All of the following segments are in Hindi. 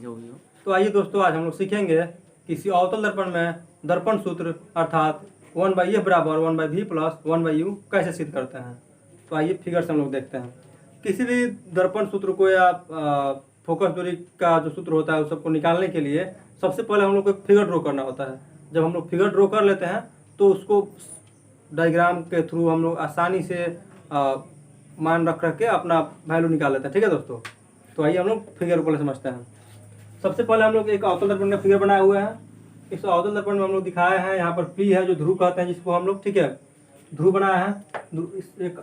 जो भी हो। तो आइए दोस्तों, आज हम लोग सीखेंगे किसी अवतल दर्पण में दर्पण सूत्र अर्थात 1/f बराबर 1/v प्लस 1/u कैसे सिद्ध करते हैं। तो आइए फिगर से हम लोग देखते हैं। किसी भी दर्पण सूत्र को या फोकस दूरी का जो सूत्र होता है उस सबको निकालने के लिए सबसे पहले हम लोग को फिगर ड्रॉ करना होता है। जब हम लोग फिगर ड्रॉ कर लेते हैं तो उसको डायग्राम के थ्रू हम लोग आसानी से मान रख के अपना वैल्यू निकाल लेते हैं। ठीक है दोस्तों, तो आइए हम लोग फिगर को समझते हैं। सबसे पहले हम लोग एक अवतल दर्पण का फिगर बनाए हुए हैं। इस अवतल दर्पण में हम लोग दिखाए हैं, यहाँ पर P है जो ध्रुव कहते हैं जिसको हम लोग, ठीक है, ध्रुव बनाया है। एक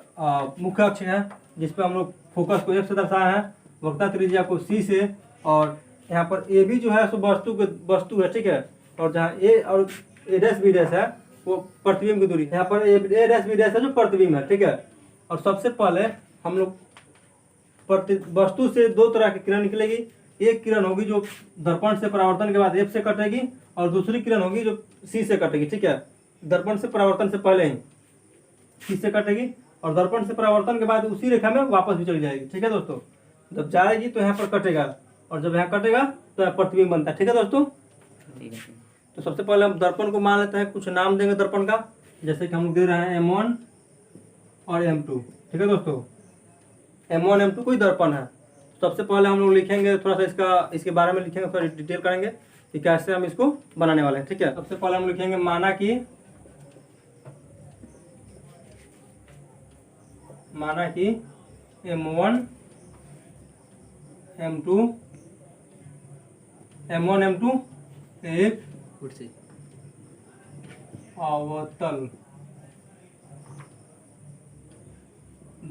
मुख्य अक्ष है जिसपे हम लोग फोकस को F से दर्शाए हैं, वक्रता त्रिज्या को C से, और यहाँ पर AB जो है सो वस्तु है, ठीक है, और जहाँ A और A' B' है वो प्रतिबिंब की दूरी। यहाँ पर A' B' है जो प्रतिबिंब है, ठीक है। और सबसे पहले हम लोग वस्तु से दो तरह की किरण निकलेगी। एक किरण होगी जो दर्पण से परावर्तन के बाद F से कटेगी, और दूसरी किरण होगी जो C से कटेगी, ठीक है। दर्पण से परावर्तन से पहले ही C से कटेगी और दर्पण से परावर्तन के बाद उसी रेखा में वापस भी चली जाएगी, ठीक है दोस्तों। जब जाएगी तो यहाँ पर कटेगा, और जब यहाँ कटेगा तो यहाँ प्रतिबिंब बनता है, ठीक है दोस्तों। ठीक है। तो सबसे पहले हम दर्पण को मान लेते हैं, कुछ नाम देंगे दर्पण का, जैसे कि हम लोग दे रहे हैं M1 और M2, ठीक है दोस्तों। M1 M2 कोई दर्पण है। सबसे पहले हम लोग लिखेंगे थोड़ा सा इसके बारे में लिखेंगे, थोड़ा डिटेल करेंगे कि कैसे हम इसको बनाने वाले हैं, ठीक है। सबसे पहले हम लिखेंगे माना कि M1 M2 एक कुर्सी अवतल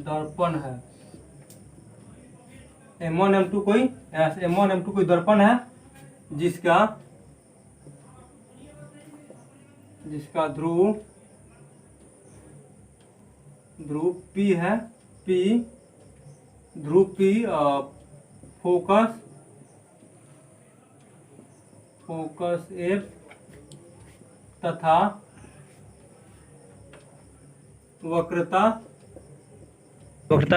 दर्पण है। M1 M2 कोई दर्पण है जिसका ध्रुव P है, ध्रुव P फोकस F तथा वक्रता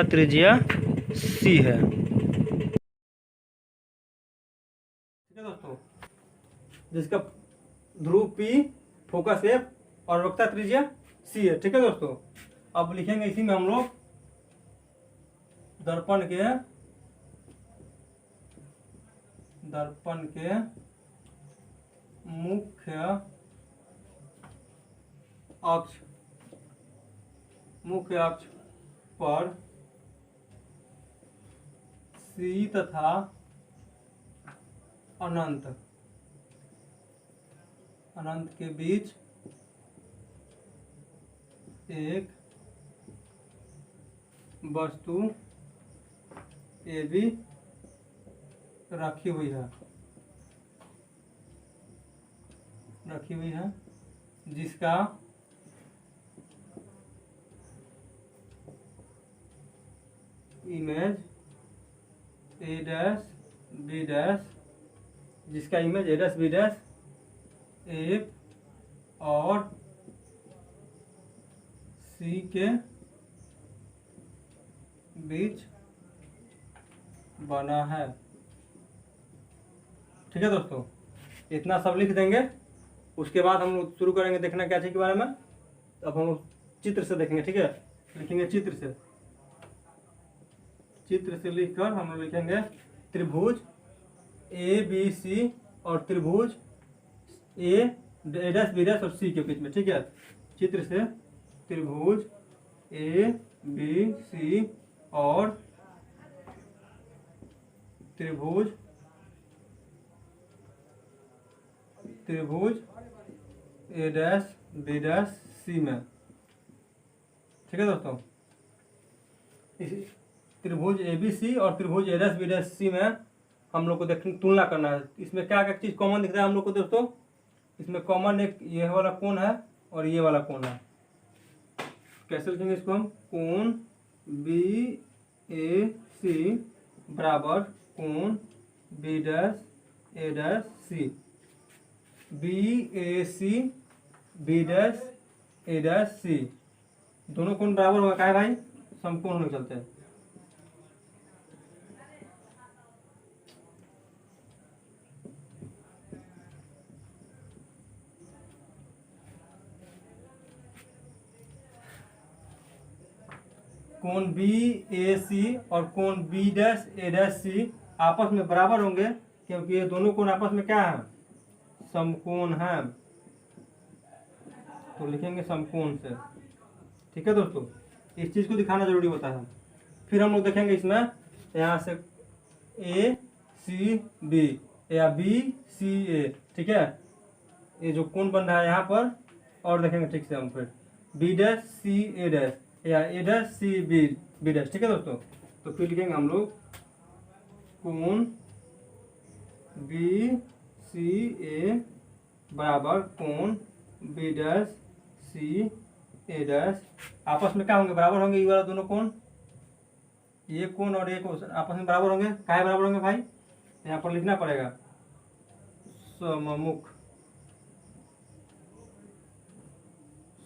त्रिज्या C है, ठीक है दोस्तों। जिसका ध्रुव P फोकस F और वक्रता त्रिज्या C है, ठीक है दोस्तों। अब लिखेंगे इसी में हम लोग दर्पण के मुख्य अक्ष पर C तथा अनंत के बीच एक वस्तु AB रखी हुई है जिसका इमेज A' B' F और C के बीच बना है, ठीक है दोस्तों। इतना सब लिख देंगे। उसके बाद हम लोग शुरू करेंगे देखना क्या चीज के बारे में। अब हम लोग चित्र से देखेंगे, ठीक है। लिखेंगे चित्र से लिखकर हम लोग लिखेंगे त्रिभुज ABC और त्रिभुज A' B' और C के बीच में, ठीक है। चित्र से त्रिभुज ABC और त्रिभुज A' B' C में, ठीक है दोस्तों। इसी त्रिभुज ABC और त्रिभुज A' B' C में हम लोग को देखने तुलना करना है। इसमें क्या क्या चीज कॉमन दिख रहा है हम लोग को दोस्तों। इसमें कॉमन एक ये वाला कोण है और ये वाला कोण है। कैसे लिखेंगे इसको हम, कोण BAC बराबर कोण B'-A'-C। BAC B'-A'-C दोनों कोण बराबर होगा, क्या है भाई, समकोण होने चलते हैं। कोण बी ए सी और कोण बी डैश ए डैश सी आपस में बराबर होंगे, क्योंकि ये दोनों कोण आपस में क्या है, समकोण है। तो लिखेंगे समकोण से। ठीक है दोस्तों, इस चीज़ को दिखाना जरूरी होता है। फिर हम लोग देखेंगे इसमें यहाँ से ए सी बी या बी सी ए। ठीक है, ये जो कोण बन रहा है यहाँ पर, और देखेंगे ठीक से हम फिर B dash C A dash या A dash C B B dash. ठीक है दोस्तों, तो फिर लिखेंगे हम लोग कोण बी सी ए बराबर कोण B dash C A dash आपस में क्या होंगे, बराबर होंगे। ये वाला दोनों कोण, ये कोण और ये कोण आपस में बराबर होंगे। क्या बराबर होंगे भाई, यहाँ पर लिखना पड़ेगा सममुख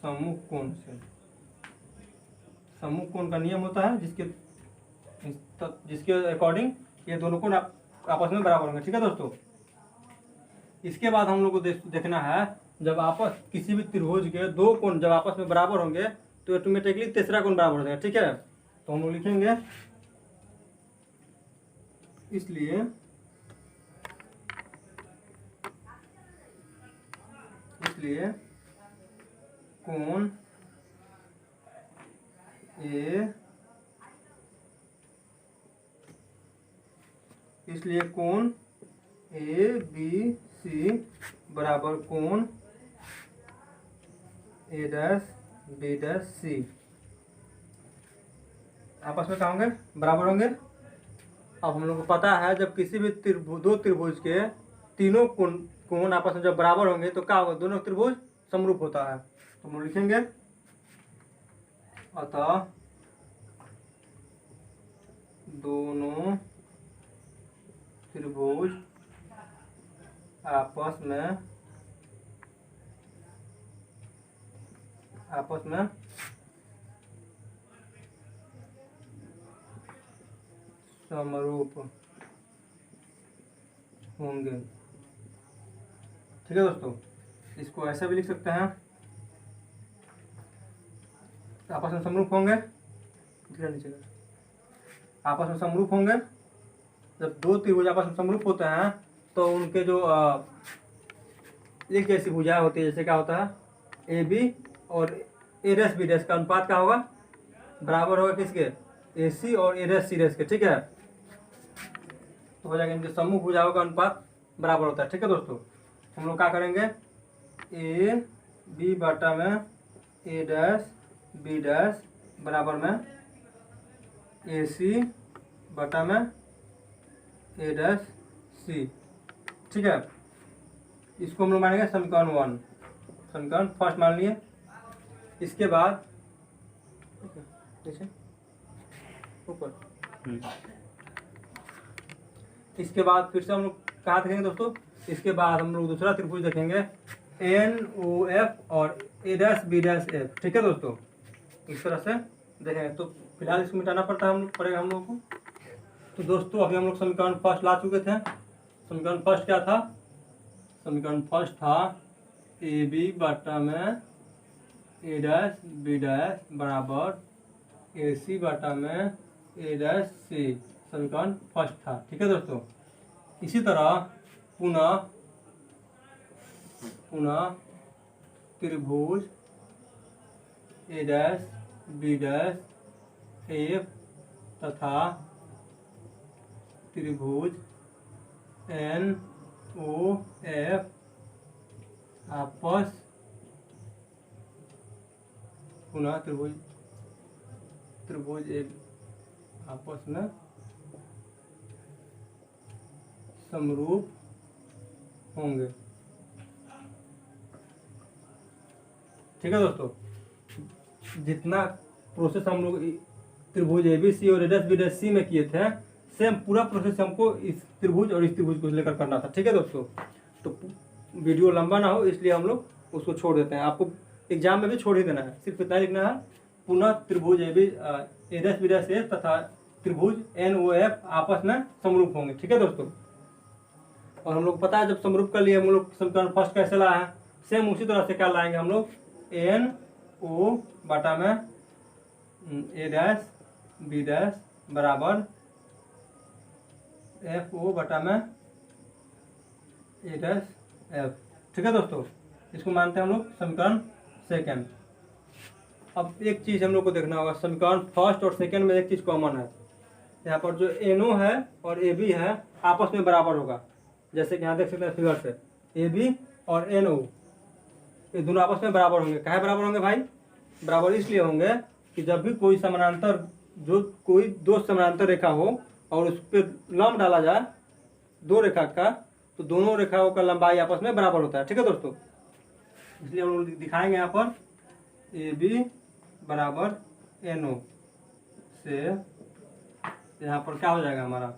सम्मुख कोण से। सम्मुख कोण का नियम होता है जिसके अकॉर्डिंग ये दोनों कोण आपस में बराबर होंगे। ठीक है दोस्तों, इसके बाद हम लोग को देखना है, जब आपस किसी भी त्रिभुज के दो कोण जब आपस में बराबर होंगे तो ऑटोमेटिकली तीसरा कोण बराबर हो जाएगा। ठीक है, तो हम लोग लिखेंगे इसलिए कोण ए बी सी बराबर कोण ए डैश बी डैश सी आपस में क्या होंगे, बराबर होंगे। अब हम लोग को पता है जब किसी भी दो त्रिभुज के तीनों कोण आपस में जब बराबर होंगे तो क्या होगा, दोनों त्रिभुज समरूप होता है। तो हम लोग लिखेंगे अतः दोनों त्रिभुज आपस में समरूप होंगे। ठीक है दोस्तों, इसको ऐसा भी लिख सकते हैं, आपस में समरूप होंगे। आपस में समरूप होंगे, जब दो त्रिभुज आपस में समरूप होते हैं तो उनके जो एक जैसी भुजाएं होती है, जैसे क्या होता है ए बी और ए डैश बी डैश का अनुपात क्या होगा, बराबर होगा किसके, ए सी और ए डैश सी डैश के। ठीक है, तो हो जाएगा इनके सम्मुख भुजाओं का अनुपात बराबर होता है। ठीक है दोस्तों, हम लोग क्या करेंगे, ए बी बटा में ए डैश बी डैश बराबर में ए सी बटा में ए डैश सी। ठीक है, इसको हम लोग मानेंगे समीकरण 1, समीकरण फर्स्ट मान लिए। इसके बाद ऊपर इसके बाद फिर से हम लोग कहाँ देखेंगे दोस्तों, इसके बाद हम लोग दूसरा त्रिभुज देखेंगे एन ओ एफ और ए डैश बी डैश एफ। ठीक है दोस्तों, इस तरह से देखेंगे। तो फिलहाल इसको मिटाना पड़ेगा हम लोगों को। तो दोस्तों अभी हम लोग समीकरण फर्स्ट ला चुके थे। समीकरण फर्स्ट क्या था, समीकरण फर्स्ट था ए बी बटा में ए डैश बी डैश बराबर ए सी बटा में ए डैश सी, समीकरण फर्स्ट था। ठीक है दोस्तों, इसी तरह पुनः त्रिभुज ए डैश बी डैश एफ तथा त्रिभुज एन ओ एफ आपस पुनः त्रिभुज आपस में समरूप होंगे। ठीक है दोस्तों, जितना प्रोसेस हम लोग त्रिभुज ए बी सी और ए डैश बी डैश सी में किए थे, सेम पूरा प्रोसेस हमको इस त्रिभुज और इस त्रिभुज को लेकर करना था। ठीक है दोस्तों, तो वीडियो लंबा ना हो इसलिए हम लोग उसको छोड़ देते हैं। आपको एग्जाम में भी छोड़ ही देना है, सिर्फ इतना लिखना है पुनः त्रिभुज ए डैश बी डैश एफ तथा त्रिभुज एन ओ एफ आपस में समरूप होंगे। ठीक है दोस्तों, और हम लोग पता है जब समरूप कर लिए हम लोग समीकरण फर्स्ट कैसे लाए हैं, सेम उसी तरह से क्या लाएंगे हम लोग एन ओ बटा में ए डैश बी डैश बराबर एफ ओ बटा में ए डैश एफ। ठीक है दोस्तों, इसको मानते हैं हम लोग समीकरण सेकेंड। अब एक चीज़ हम लोग को देखना होगा, समीकरण फर्स्ट और सेकेंड में एक चीज़ कॉमन है। यहाँ पर जो एनओ है और ए बी है आपस में बराबर होगा। जैसे कि यहाँ देख सकते हैं फिगर से, ए बी और एनओ ये दोनों आपस में बराबर होंगे। काहे बराबर होंगे भाई? बराबर इसलिए होंगे कि जब भी कोई समानांतर, जो कोई दो समानांतर रेखा हो और उस पर लंब डाला जाए दो रेखा का, तो दोनों रेखाओं का लंबाई आपस में बराबर होता है। ठीक है दोस्तों, इसलिए हम लोग दिखाएंगे यहाँ पर ए बी बराबर एन ओ से यहाँ पर क्या हो जाएगा हमारा,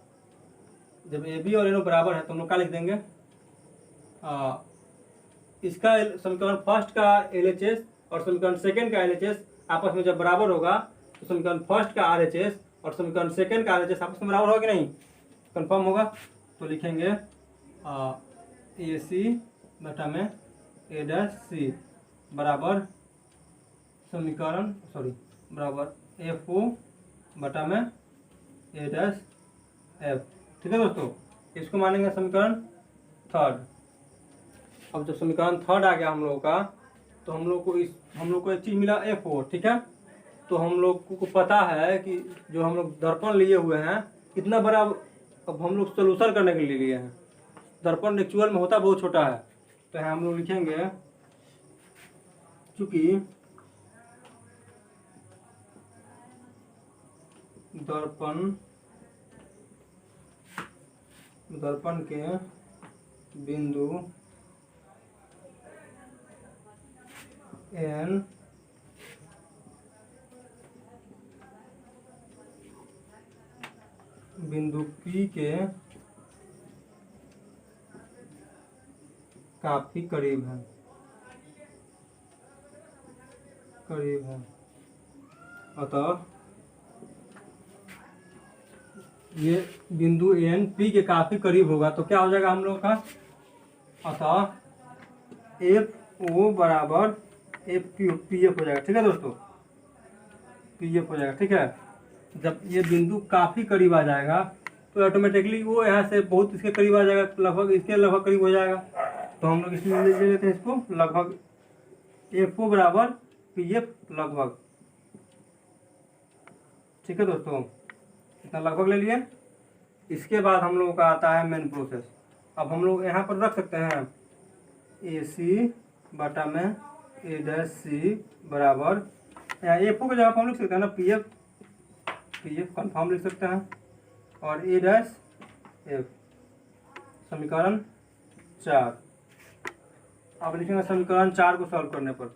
जब ए बी और एन ओ बराबर है तो हम लोग क्या लिख देंगे, इसका समीकरण फर्स्ट का LHS और समीकरण सेकेंड का LHS आपस में जब बराबर होगा तो समीकरण फर्स्ट का RHS और समीकरण सेकेंड का RHS आपस में बराबर होगा कि नहीं, कंफर्म होगा। तो लिखेंगे AC बटा में A डैश C बराबर समीकरण बराबर FO बटा में A डैश F। ठीक है दोस्तों, इसको मानेंगे समीकरण थर्ड। अब जब समीकरण थर्ड आ गया हम लोगों का, तो हम लोग को एक चीज़ मिला FO। ठीक है, तो हम लोग को पता है कि जो हम लोग दर्पण लिए हुए हैं कितना बड़ा, अब हम लोग सोल्यूशन करने के लिए लिए हैं। दर्पण एक्चुअल में होता बहुत छोटा है, तो हम लोग लिखेंगे चूंकि दर्पण के बिंदु N बिंदु P के काफी करीब है अतः ये बिंदु N P के काफी करीब होगा, तो क्या हो जाएगा हम लोग का, अतः FO बराबर PF हो जाएगा। ठीक है दोस्तों, PF हो जाएगा। ठीक है, जब ये बिंदु काफ़ी करीब आ जाएगा तो ऑटोमेटिकली वो यहाँ से बहुत इसके करीब आ जाएगा, लगभग इसके लगभग करीब हो जाएगा। तो हम लोग इसमें ले लेते हैं इसको लगभग, FO बराबर PF लगभग। ठीक है दोस्तों, इतना लगभग ले लिए। इसके बाद हम लोगों का आता है मेन प्रोसेस। अब हम लोग यहाँ पर रख सकते हैं AC बटा में A डैश C बराबर, यहाँ FO की जगह पर हम लिख सकते हैं ना PF कन्फर्म लिख सकते हैं, और A डैश F समीकरण 4। अब लिखेंगे समीकरण 4 को सॉल्व करने पर,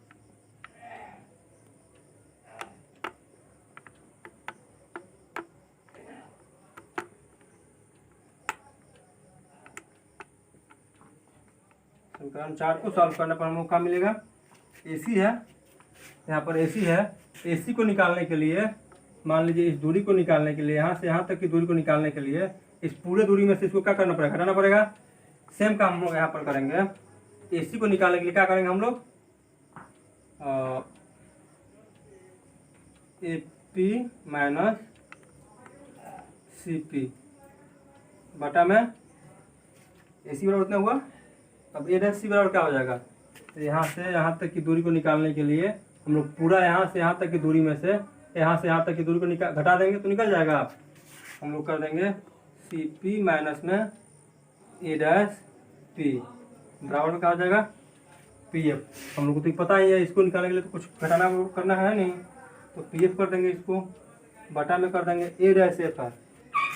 समीकरण 4 को सॉल्व करने पर हम लोग क्या मिलेगा, AC है, यहाँ पर AC है। AC को निकालने के लिए मान लीजिए इस दूरी को निकालने के लिए, यहाँ से यहाँ तक की दूरी को निकालने के लिए इस पूरे दूरी में से इसको क्या करना पड़ेगा, घटाना पड़ेगा। सेम काम हम लोग यहाँ पर करेंगे। AC को निकालने के लिए क्या करेंगे हम लोग, AP माइनस CP बटा में AC बराबर उतना हुआ। अब A डैश C बराबर क्या हो जाएगा, तो यहाँ से यहाँ तक की दूरी को निकालने के लिए हम लोग पूरा यहाँ से यहाँ तक की दूरी में से यहाँ से यहाँ तक की दूरी को घटा देंगे तो निकल जाएगा। हम लोग कर देंगे CP माइनस में A डैश P बराबर में क्या हो जाएगा PF। हम लोग को तो पता ही है, इसको निकालने के लिए तो कुछ घटाना करना है नहीं, तो PF कर देंगे, इसको बटा में कर देंगे A डैश F है।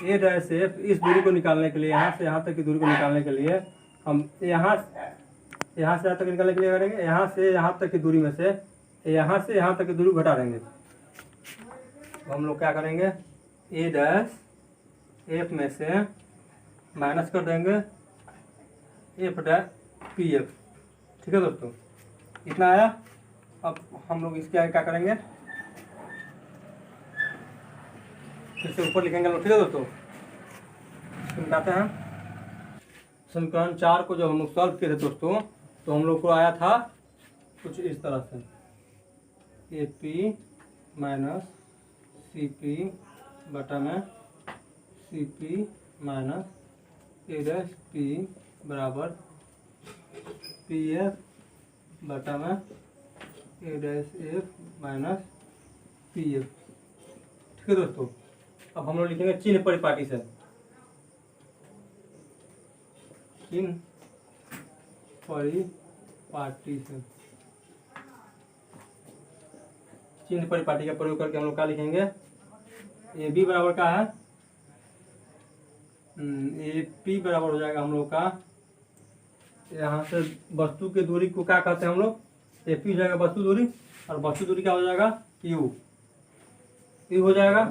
A डैश F इस दूरी को निकालने के लिए, यहाँ से यहाँ तक की दूरी को निकालने के लिए हम यहाँ से यहाँ तक निकालने के लिए करेंगे, यहाँ से यहाँ तक की दूरी में से यहाँ से यहाँ तक की दूरी घटा देंगे। तो हम लोग क्या करेंगे, A डैश F में से माइनस कर देंगे F डैश PF। ठीक है दोस्तों, इतना आया। अब हम लोग इसके आगे क्या करेंगे, फिर से ऊपर लिखेंगे लोग। ठीक है दोस्तों, इसको निकालते हैं। समीकरण 4 को जब हम लोग सॉल्व किए थे दोस्तों, तो हम लोग को आया था कुछ इस तरह से, AP माइनस CP बटा में C P minus A dash P बराबर पी एफ बटा में A dash F minus P F. ठीक है दोस्तों, अब हम लोग लिखेंगे चिन्ह परिपाटी से। चिन्ह परिपाटी से, चिन्ह परिपाटी का प्रयोग करके हम लोग क्या लिखेंगे, ए बी बराबर का है ए पी बराबर हो जाएगा हम लोग का, यहाँ से वस्तु की दूरी को क्या कहते हैं हम लोग, ए पी हो जाएगा वस्तु दूरी, और वस्तु दूरी क्या हो जाएगा, यू यू हो जाएगा।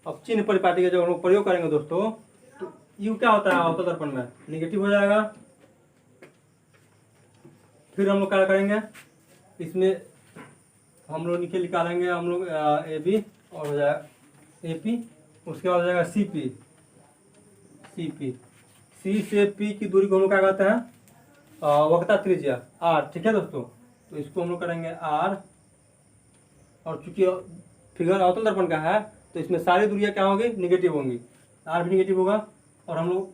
अब चिन्ह परिपाटी का जब हम लोग प्रयोग करेंगे दोस्तों, तो यू क्या होता है अवतल दर्पण में, निगेटिव हो जाएगा। फिर हम लोग क्या करेंगे, इसमें हम लोग नीचे निकालेंगे हम लोग ए बी और हो जाएगा ए पी, उसके बाद हो जाएगा सी पी, सी पी, सी से पी की दूरी को हम लोग क्या कहते हैं, वक्रता त्रिज्या आर। ठीक है दोस्तों, तो इसको हम लोग करेंगे आर, और चूंकि फिगर अवतल दर्पण का है तो इसमें सारी दूरियां क्या होंगी, निगेटिव होंगी, आर भी निगेटिव होगा। और हम लोग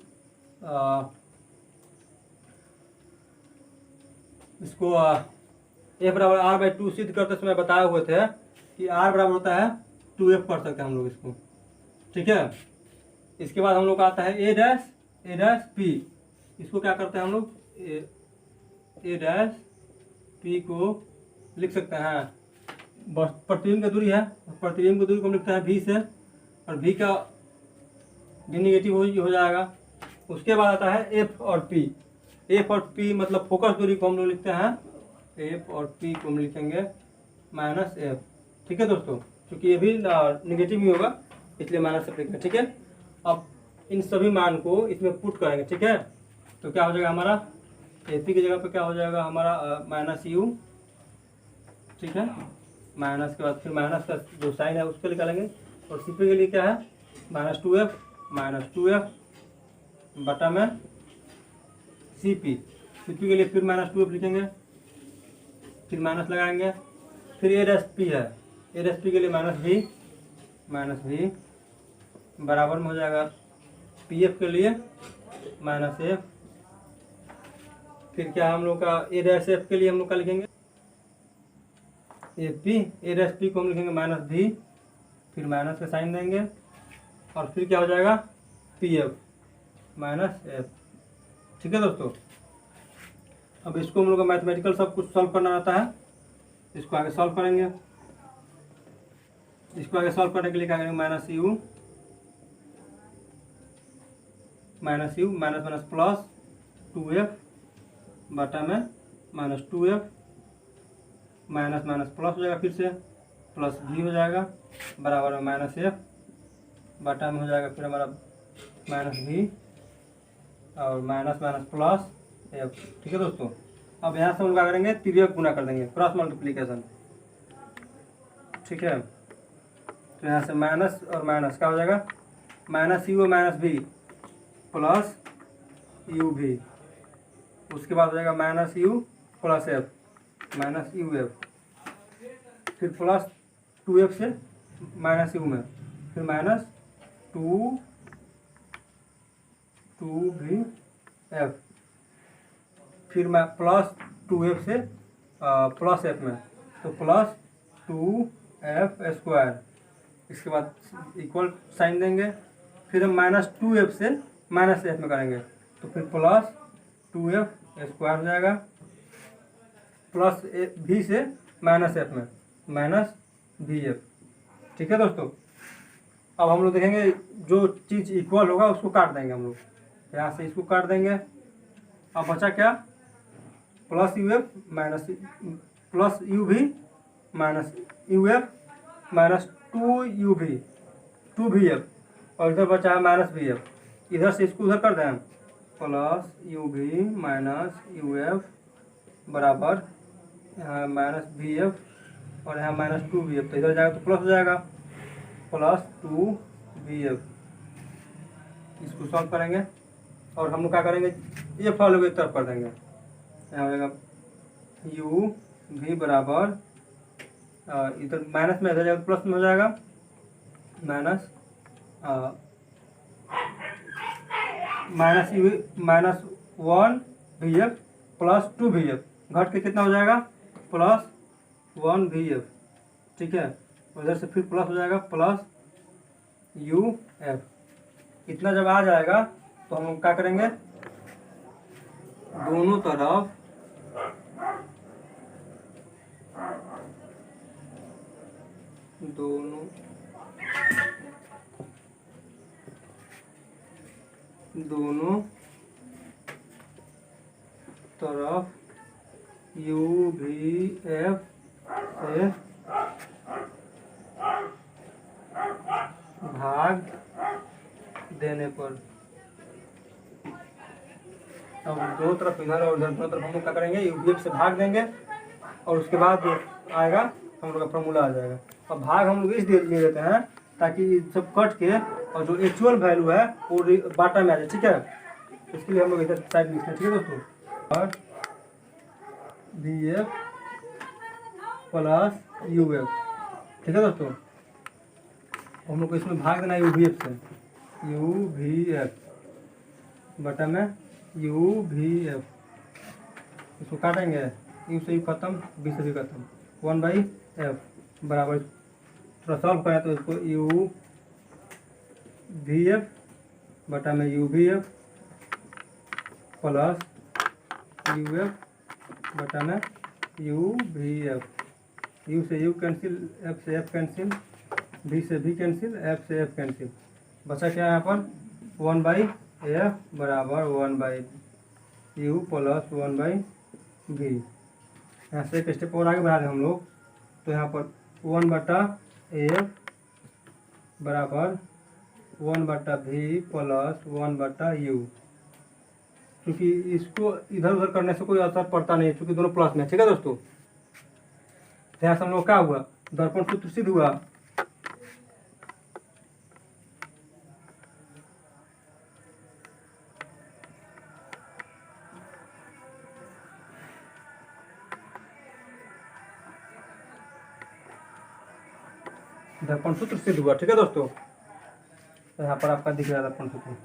इसको ए बराबर आर बाई टू सिद्ध करते समय बताए हुए थे कि आर बराबर होता है 2f कर सकते हैं हम लोग इसको। ठीक है, इसके बाद हम लोग का आता है ए डैश पी, इसको क्या करते हैं हम लोग, ए डैश पी को लिख सकते हैं, प्रतिबिंब की दूरी है, प्रतिबिंब की दूरी को हम लिखते हैं वी से, और वी का भी निगेटिव हो जाएगा। उसके बाद आता है एफ और पी, एफ और पी मतलब फोकस दूरी को हम लोग लिखते हैं, एफ और पी को हम लिखेंगे माइनस एफ। ठीक है दोस्तों, क्योंकि ये भी निगेटिव ही होगा इसलिए माइनस एफ लिखेंगे। ठीक है, अब इन सभी मान को इसमें पुट करेंगे। ठीक है, तो क्या हो जाएगा हमारा, ए पी की जगह पे क्या हो जाएगा हमारा माइनस यू। ठीक है, माइनस के बाद फिर माइनस का जो साइन है उसको निकालेंगे, और सी पी के लिए क्या है माइनस टू एफ बटा में सी पी के लिए फिर माइनस 2f लिखेंगे, फिर माइनस लगाएंगे, फिर ए डैश पी है, ए डैश पी के लिए माइनस भी बराबर में हो जाएगा पी एफ के लिए माइनस एफ। फिर क्या हम लोग का ए डैश एफ के लिए हम लोग का लिखेंगे A P, A dash P को हम लिखेंगे माइनस भी, फिर माइनस का साइन देंगे, और फिर क्या हो जाएगा पी एफ माइनस एफ। ठीक है दोस्तों, अब इसको हम लोग का मैथमेटिकल सब कुछ सॉल्व करना रहता है, इसको आगे सॉल्व करेंगे। इसको आगे सॉल्व करने के लिए क्या करेंगे, minus you minus plus 2f बटा में माइनस 2f, माइनस प्लस हो जाएगा, फिर से प्लस भी हो जाएगा बराबर में माइनस एफ बटा में हो जाएगा फिर हमारा माइनस भी और माइनस प्लस एफ। ठीक है दोस्तों, अब यहाँ से हम लोग क्या करेंगे, तिर्यक गुना कर देंगे, क्रॉस मल्टीप्लिकेशन। ठीक है, तो यहाँ से माइनस और माइनस क्या हो जाएगा, माइनस यू माइनस भी प्लस यू भी, उसके बाद हो जाएगा minus you plus F minus U F, फिर प्लस 2f से माइनस यू में, फिर माइनस 2 भी एफ, फिर मैं प्लस 2f से प्लस एफ में, तो प्लस 2f स्क्वायर, इसके बाद इक्वल साइन देंगे, फिर हम माइनस 2f से माइनस एफ में करेंगे, तो फिर प्लस 2f स्क्वायर हो जाएगा, प्लस भी से माइनस एफ में माइनस भी एफ। ठीक है दोस्तों, अब हम लोग देखेंगे जो चीज़ इक्वल होगा उसको काट देंगे हम लोग, यहाँ से इसको काट देंगे। अब बचा क्या, plus U F minus plus you भी माइनस यू एफ माइनस 2 भी एफ, और इधर बचा है माइनस भी एफ, इधर से इसको उधर कर दें, प्लस यू भी माइनस यू एफ बराबर यहाँ माइनस भी एफ और यहाँ माइनस 2 भी एफ, तो इधर जाएगा तो प्लस हो जाएगा प्लस 2 भी एफ। इसको सॉल्व करेंगे और हम लोग क्या करेंगे, ये फॉलो की तरफ कर देंगे, यहाँ हो जाएगा यू भी बराबर इधर माइनस में इधर जाएगा तो प्लस में हो जाएगा माइनस -1 VF प्लस 2 VF, घट के कितना हो जाएगा +1 VF, ठीक है। उधर से फिर प्लस हो जाएगा प्लस UF। इतना जब आ जाएगा तो हम लोग क्या करेंगे, दोनों तरफ दोनों तरफ UVF से भाग देने पर, अब दोनों तरफ इधर और उधर दोनों तरफ हम लोग क्या करेंगे, UVF से भाग देंगे और उसके बाद आएगा हम लोग का फॉर्मूला आ जाएगा। अब भाग हम लोग इसलिए ले लेते हैं ताकि सब कट के और जो एक्चुअल वैल्यू है वो बाटा में आ जाए, ठीक है। इसके लिए हम लोग इधर साइड लिखते हैं, ठीक है दोस्तों। और VF प्लस UF, ठीक है दोस्तों। हम लोग को इसमें भाग देना है UVF से, UVF बटा में UVF, इसको काटेंगे, U से U खत्म, B से भी खत्म, 1/F बराबर, थोड़ा सॉल्व करें तो इसको UVF बटा में UVF प्लस UF बटा में UVF, U से U कैंसिल, F से F कैंसिल, B से B कैंसिल, F से F कैंसिल, बचा क्या यहाँ पर 1/F बराबर 1/U प्लस 1/V। यहाँ से एक स्टेप और आगे बढ़ा दें हम लोग, तो यहाँ पर 1/F बराबर 1/V प्लस 1/U, क्योंकि इसको इधर उधर करने से कोई असर पड़ता नहीं है, क्योंकि दोनों प्लस में, ठीक है दोस्तों। ध्यान से हम लोग क्या हुआ, दर्पण सूत्र सिद्ध हुआ। दर्पण सूत्र सिद्ध हुआ, ठीक है दोस्तों। तो यहाँ पर आपका दिख रहा है दर्पण सूत्र।